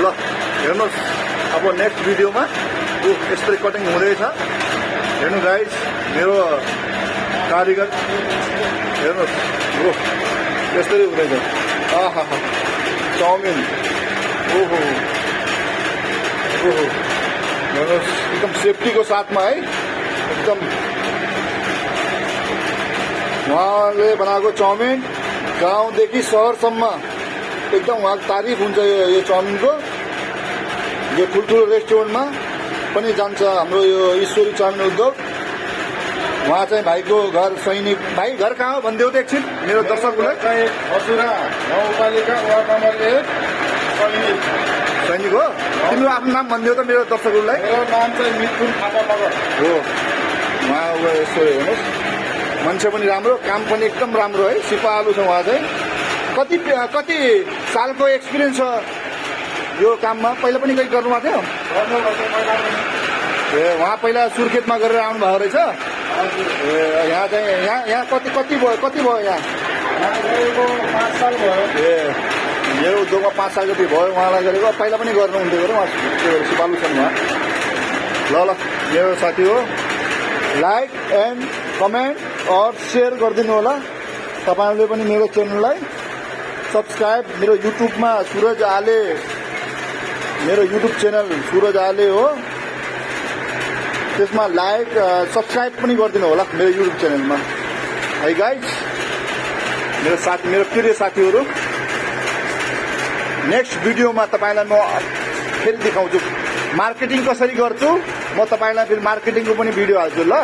ल हेर्नुहोस् अब नेक्स्ट भिडियोमा यसरी कटिङ हुँदैछ। हेर्नु गाइस मेरो कारिगर हेर्नुहोस् यसरी हुँदैछ। आहा चाउमिन ओहो ओहो हेर्नुहोस् एकदम सेफ्टीको साथमा है। एकदम उहाँले बनाएको चाउमिन गाउँदेखि सहरसम्म एकदम उहाँको तारिफ हुन्छ। यो चाउमिनको यो ठुल्ठुलो रेस्टुरेन्टमा पनि जान्छ हाम्रो यो ईश्वरी चाउमिन उद्योग। उहाँ चाहिँ भाइको घर सैनिक। भाइ घर कहाँ हो भनिदेऊ त एकछिन मेरो दर्शकहरूलाई। हजुर गाउँपालिका वार्ड नम्बर 1 सैनिक। सैनिक हो तिम्रो आफ्नो नाम भनिदेऊ त मेरो दर्शकहरूलाई। मेरो नाम चाहिँ मिथुन थापा मगर हो। उहाँ यसो हेर्नुहोस् मान्छे पनि राम्रो काम पनि एकदम राम्रो है। सिपालु छ उहाँ चाहिँ। कति सालको एक्सपिरियन्स छ यो काममा? पहिला पनि कहीँ गर्नुभएको थियो? ए उहाँ पहिला सुर्खेतमा गरेर आउनुभएको रहेछ। ए यहाँ चाहिँ यहाँ कति भयो यहाँ? 5 साल भयो। ए यो उद्योगमा 5 साल जति भयो उहाँलाई गरेको। पहिला पनि गर्नुहुन्थ्यो अरे उहाँ सिपालु छन् उहाँ। ल मेरो साथी हो। लाइक एन्ड कमेन्ट और सेयर गरिदिनु होला। तपाईँहरूले पनि मेरो च्यानललाई सब्सक्राइब। मेरो युट्युबमा सुरज आले मेरो युट्युब च्यानल सुरज आले हो। त्यसमा लाइक सब्सक्राइब पनि गरिदिनु होला मेरो युट्युब च्यानलमा है गाइज। मेरो प्रिय साथीहरू नेक्स्ट भिडियोमा तपाईँलाई म फेरि देखाउँछु मार्केटिङ कसरी गर्छु। म तपाईँलाई फेरि मार्केटिङको पनि भिडियो हाल्छु ल।